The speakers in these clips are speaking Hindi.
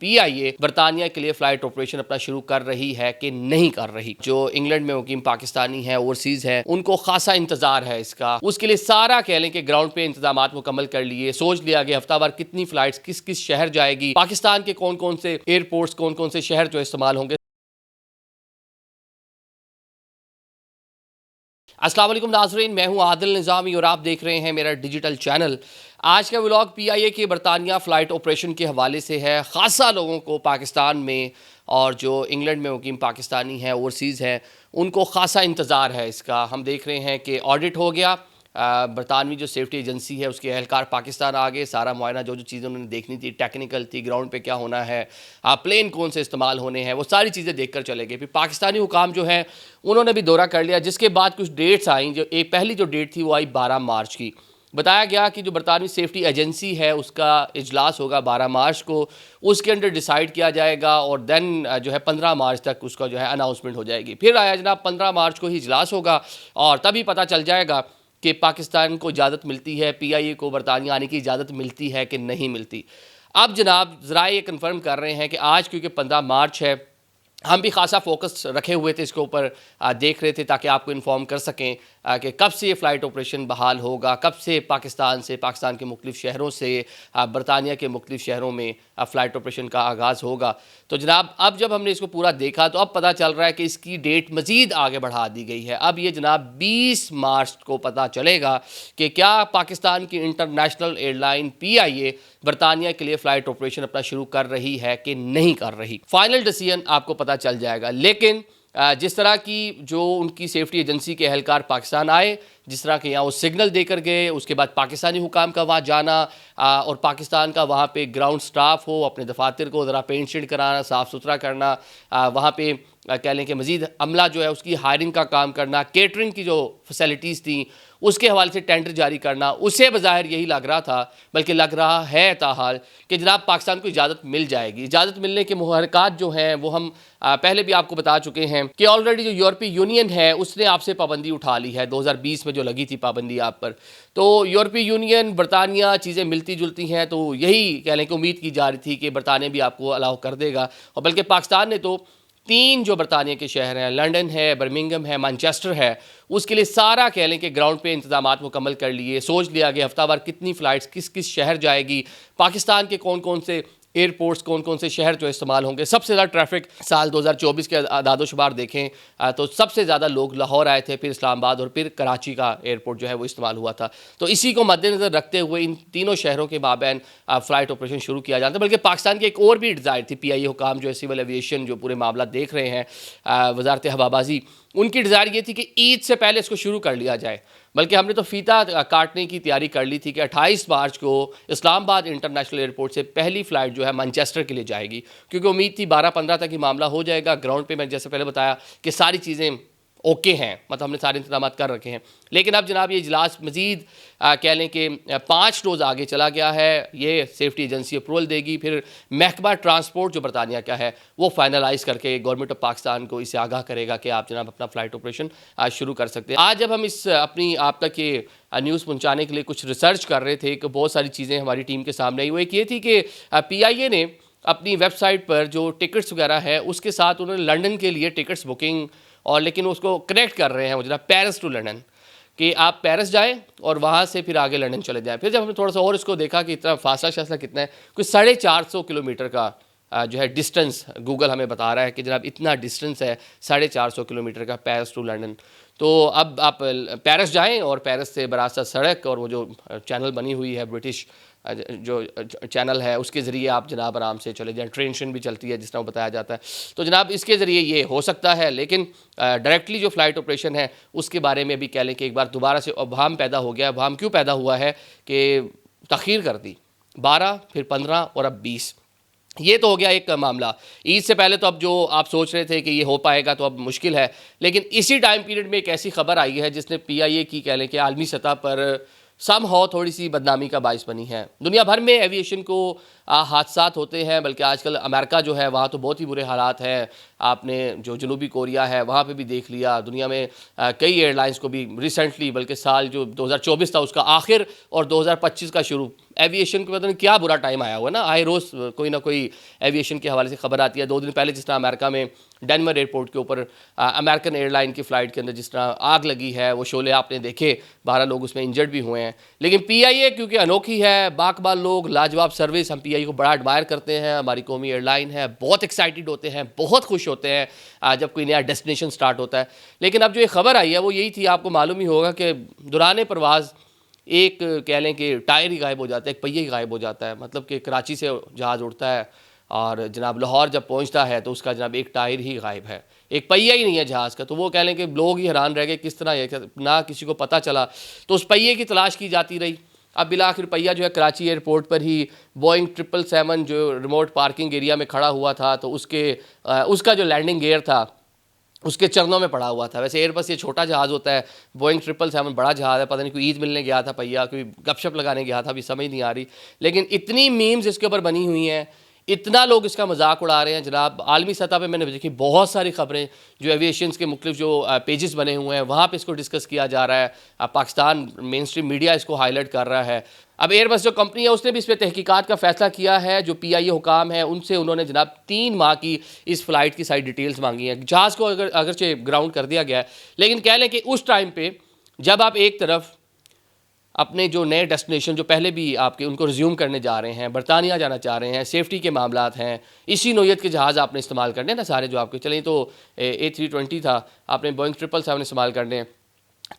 PIA बरतानिया के लिए फ्लाइट ऑपरेशन अपना शुरू कर रही है कि नहीं कर रही। जो इंग्लैंड में मुकीम पाकिस्तानी है, ओवरसीज है, उनको खासा इंतजार है इसका। उसके लिए सारा कह लें कि ग्राउंड पे इंतजाम मुकम्मल कर लिए, सोच लिया गया हफ्तावार कितनी फ्लाइट्स किस किस शहर जाएगी, पाकिस्तान के कौन कौन से एयरपोर्ट्स, कौन कौन से शहर जो इस्तेमाल होंगे। अस्सलाम वालेकुम नाज़रीन, मैं हूं आदिल निज़ामी और आप देख रहे हैं मेरा डिजिटल चैनल। आज का व्लॉग PIA के बरतानिया फ़्लाइट ऑपरेशन के हवाले से है। ख़ासा लोगों को पाकिस्तान में और जो इंग्लैंड में मुकीम पाकिस्तानी हैं, ओवरसीज़ हैं, उनको ख़ासा इंतज़ार है इसका। हम देख रहे हैं कि ऑडिट हो गया, बरतानवी जो सेफ्टी एजेंसी है उसके एहलकार पाकिस्तान आ गए। सारा मुआयना जो जो चीज़ें उन्होंने देखनी थी, टेक्निकल थी, ग्राउंड पे क्या होना है, प्लेन कौन से इस्तेमाल होने हैं, वो सारी चीज़ें देख कर चले गए। फिर पाकिस्तानी हुकाम जो है उन्होंने भी दौरा कर लिया, जिसके बाद कुछ डेट्स आई। जो एक पहली जो डेट थी वो आई 12 मार्च की। बताया गया कि जो बरतानवी सेफ्टी एजेंसी है उसका इजलास होगा 12 मार्च को, उसके अंदर डिसाइड किया जाएगा और देन जो है 15 मार्च तक उसका जो है अनाउंसमेंट हो जाएगी। फिर आया जनाब 15 मार्च को ही इजलास होगा और तभी पता चल जाएगा कि पाकिस्तान को इजाज़त मिलती है, PIA को बरतानिया आने की इजाज़त मिलती है कि नहीं मिलती। अब जनाब ज़रा ये कन्फर्म कर रहे हैं कि आज क्योंकि 15 मार्च है, हम भी खासा फोकस रखे हुए थे इसके ऊपर, देख रहे थे ताकि आपको इन्फॉर्म कर सकें कि कब से ये फ़्लाइट ऑपरेशन बहाल होगा, कब से पाकिस्तान के मुख्तलिफ़ शहरों से बरतानिया के मुख्तलिफ़ शहरों में फ़्लाइट ऑपरेशन का आगाज़ होगा। तो जनाब अब जब हमने इसको पूरा देखा तो अब पता चल रहा है कि इसकी डेट मज़ीद आगे बढ़ा दी गई है। अब ये जनाब 20 मार्च को पता चलेगा कि क्या पाकिस्तान की इंटरनेशनल एयरलाइन PIA बरतानिया के लिए फ़्लाइट ऑपरेशन अपना शुरू कर रही है कि नहीं कर रही। फाइनल डिसीजन आपको पता चल जाएगा। लेकिन जिस तरह की जो उनकी सेफ्टी एजेंसी के एहलकार पाकिस्तान आए, जिस तरह के यहाँ वो सिग्नल देकर गए, उसके बाद पाकिस्तानी हुकाम का वहाँ जाना और पाकिस्तान का वहाँ पे ग्राउंड स्टाफ हो, अपने दफातर को ज़रा पेंट शेंट कराना, साफ़ सुथरा करना, वहाँ पे कह लें कि मज़ीद अमला जो है उसकी हायरिंग का काम करना, केटरिंग की जो फैसिलिटीज़ थी उसके हवाले से टेंडर जारी करना, उसे बज़ाहिर यही लग रहा था, बल्कि लग रहा है ताहाल कि जनाब पाकिस्तान को इजाज़त मिल जाएगी। इजाज़त मिलने के मुहरकात जो हैं वो हम पहले भी आपको बता चुके हैं कि ऑलरेडी जो यूरोपीय यूनियन है उसने आपसे पाबंदी उठा ली है 2020 में जो लगी थी पाबंदी आप पर। तो यूरोपीय यूनियन, बरतानिया चीज़ें मिलती जुलती हैं, तो यही कह लें कि उम्मीद की जा रही थी कि बरतानिया भी आपको अलाउ कर देगा। और बल्कि पाकिस्तान ने तो 3 जो बरतानिया के शहर हैं, लंदन है, बर्मिंघम है, मैनचेस्टर है, उसके लिए सारा कह लें कि ग्राउंड पे इंतजाम मुकम्मल कर लिए, सोच लिया गया हफ्तावार कितनी फ़्लाइट्स किस किस शहर जाएगी, पाकिस्तान के कौन कौन से एयरपोर्ट्स, कौन कौन से शहर जो इस्तेमाल होंगे। सबसे ज़्यादा ट्रैफिक साल 2024 के आदादोशुमार देखें तो सबसे ज़्यादा लोग लाहौर आए थे, फिर इस्लामाबाद और फिर कराची का एयरपोर्ट जो है वो इस्तेमाल हुआ था। तो इसी को मद्देनज़र रखते हुए इन तीनों शहरों के माबैन फ़्लाइट ऑपरेशन शुरू किया जाता है। बल्कि पाकिस्तान की एक और भी डिज़ायर थी, PIA हुकाम जो है सिविल एविएशन जो पूरे मामला देख रहे हैं, वजारत हवाबाजी, उनकी डिज़ायर ये थी कि ईद से पहले इसको शुरू कर लिया जाए। बल्कि हमने तो फ़ीता काटने की तैयारी कर ली थी कि 28 मार्च को इस्लामाबाद इंटरनेशनल एयरपोर्ट से पहली फ़्लाइट जो है मैनचेस्टर के लिए जाएगी, क्योंकि उम्मीद थी 12-15 तक ही मामला हो जाएगा। ग्राउंड पे मैं जैसे पहले बताया कि सारी चीज़ें ओके हैं, मतलब हमने सारे इंतजाम कर रखे हैं। लेकिन अब जनाब ये इजलास मज़ीद कह लें कि 5 रोज़ आगे चला गया है। ये सेफ्टी एजेंसी अप्रूवल देगी, फिर महकमा ट्रांसपोर्ट जो बरतानिया का है वो फाइनलाइज़ करके गवर्नमेंट ऑफ पाकिस्तान को इसे आगाह करेगा कि आप जनाब अपना फ़्लाइट ऑपरेशन शुरू कर सकते हैं। आज जब हम इस अपनी आप तक ये न्यूज़ पहुँचाने के लिए कुछ रिसर्च कर रहे थे कि बहुत सारी चीज़ें हमारी टीम के सामने आई। वो एक ये थी कि PIA ने अपनी वेबसाइट पर जो टिकट्स वगैरह है उसके साथ उन्होंने लंदन के लिए टिकट्स बुकिंग और लेकिन उसको कनेक्ट कर रहे हैं वो जरा पेरिस टू लंदन, कि आप पेरिस जाएं और वहाँ से फिर आगे लंदन चले जाएं। फिर जब हमने थोड़ा सा और इसको देखा कि इतना फासला शासला कितना है, कुछ 450 किलोमीटर का जो है डिस्टेंस गूगल हमें बता रहा है कि जनाब इतना डिस्टेंस है 450 किलोमीटर का पेरिस टू लंदन। तो अब आप पेरिस जाएं और पेरिस से बरास्ता सड़क और वो जो चैनल बनी हुई है ब्रिटिश जो चैनल है उसके ज़रिए आप जनाब आराम से चले जाएँ। ट्रेन भी चलती है जिस तरह बताया जाता है। तो जनाब इसके ज़रिए ये हो सकता है, लेकिन डायरेक्टली जो फ़्लाइट ऑपरेशन है उसके बारे में भी कह लें कि एक बार दोबारा से अबहम पैदा हो गया। अबहम क्यों पैदा हुआ है कि तख़ीर कर दी 12, फिर 15 और अब 20। ये तो हो गया एक मामला। ईद से पहले तो अब जो आप सोच रहे थे कि ये हो पाएगा तो अब मुश्किल है, लेकिन इसी टाइम पीरियड में एक ऐसी खबर आई है जिसने PIA की कह लें कि आलमी सतह पर समहाउ थोड़ी सी बदनामी का बाइस बनी है। दुनिया भर में एविएशन को हादसात होते हैं, बल्कि आजकल अमेरिका जो है वहाँ तो बहुत ही बुरे हालात हैं। आपने जो जनूबी कोरिया है वहाँ पे भी देख लिया। दुनिया में कई एयरलाइंस को भी रिसेंटली, बल्कि साल जो 2024 था उसका आखिर और 2025 का शुरू, एविएशन को पता नहीं क्या बुरा टाइम आया हुआ है ना। आए रोज़ कोई ना कोई एविएशन के हवाले से खबर आती है। 2 दिन पहले जिस तरह अमेरिका में डेनवर एयरपोर्ट के ऊपर अमेरिकन एयरलाइन की फ़्लाइट के अंदर जिस तरह आग लगी है, वो शोले आपने देखे, 12 लोग उसमें इंजर्ड भी हुए हैं। लेकिन पीआईए क्योंकि अनोखी है, बाकबाल लोग, लाजवाब सर्विस, हम पीआईए को बड़ा एडमायर करते हैं। हमारी कौमी एयरलाइन है, बहुत एक्साइटेड होते हैं, बहुत खुश होते हैं जब कोई नया डेस्टिनेशन स्टार्ट होता है। लेकिन अब जो ये खबर आई है वो यही थी, आपको मालूम ही होगा कि दौरान परवाज़ एक कह लें कि टायर ही गायब हो जाता है, एक पहिया ही गायब हो जाता है। मतलब कि कराची से जहाज़ उड़ता है और जनाब लाहौर जब पहुंचता है तो उसका जनाब एक टायर ही गायब है, एक पहिया ही नहीं है जहाज़ का। तो वो कह लें कि लोग ही हैरान रह गए किस तरह ये, ना किसी को पता चला। तो उस पहिए की तलाश की जाती रही। अब बिला आखिर पहिया जो है कराची एयरपोर्ट पर ही बोइंग 777 जो रिमोट पार्किंग एरिया में खड़ा हुआ था, तो उसका जो लैंडिंग गियर था उसके चरणों में पड़ा हुआ था। वैसे एयरबस ये छोटा जहाज़ होता है, बोइंग 777 बड़ा जहाज़ है। पता नहीं कोई ईद मिलने गया था पहिया, कोई गपशप लगाने गया था, अभी समझ नहीं आ रही। लेकिन इतनी मीम्स इसके ऊपर बनी हुई हैं, इतना लोग इसका मजाक उड़ा रहे हैं जनाब। आलमी सतह पे मैंने देखी बहुत सारी खबरें, जो एविएशंस के मुख्तलिफ जो पेजेस बने हुए हैं वहाँ पे इसको डिस्कस किया जा रहा है। पाकिस्तान मेन स्ट्रीम मीडिया इसको हाईलाइट कर रहा है। अब एयरबस जो कंपनी है उसने भी इस पर तहकीकात का फैसला किया है। जो पीआईए हुकाम है उनसे उन्होंने जनाब 3 माह की इस फ्लाइट की सारी डिटेल्स मांगी हैं। जहाज़ को अगरचे ग्राउंड कर दिया गया है, लेकिन कह लें कि उस टाइम पर जब आप एक तरफ अपने जो नए डेस्टिनेशन जो पहले भी आपके उनको रिज्यूम करने जा रहे हैं, बरतानिया जाना चाह रहे हैं, सेफ्टी के मामलात हैं, इसी नोयत के जहाज़ आपने इस्तेमाल करने ना सारे जो आपके चलें। तो A320 था, आपने बोइंग 777 इस्तेमाल करने हैं।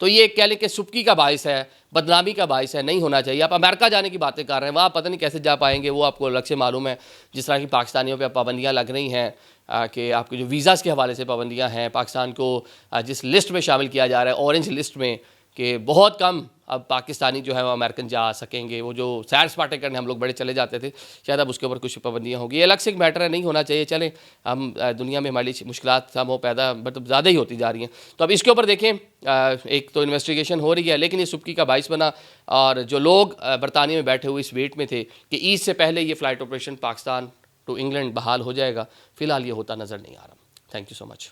तो ये कह लें कि सुबकी का बाइस है, बदनामी का बाइस है, नहीं होना चाहिए। आप अमेरिका जाने की बातें कर रहे हैं, वहाँ पता नहीं कैसे जा पाएंगे, वो आपको अलग से मालूम है। जिस तरह की पाकिस्तानियों पर पाबंदियाँ लग रही हैं कि आपके जो वीज़ाज़ के हवाले से पाबंदियाँ हैं, पाकिस्तान को जिस लिस्ट में शामिल किया जा रहा है, ऑरेंज लिस्ट में, कि बहुत कम अब पाकिस्तानी जो है वो अमेरिकन जा सकेंगे। वो जो सैर सपाटे करने हम लोग बड़े चले जाते थे, शायद अब उसके ऊपर कुछ पाबंदियाँ होंगी। ये अलग से एक मैटर है, नहीं होना चाहिए। चलें, हम दुनिया में हमारी मुश्किलात हम वो पैदा मतलब ज़्यादा ही होती जा रही हैं। तो अब इसके ऊपर देखें, एक तो इन्वेस्टिगेशन हो रही है, लेकिन ये सुबकी का बाइस बना। और जो लोग बरतानिया में बैठे हुए इस वेट में थे कि ईद से पहले ये flight operation Pakistan to England बहाल हो जाएगा, फ़िलहाल ये होता नज़र नहीं आ रहा। Thank you so much.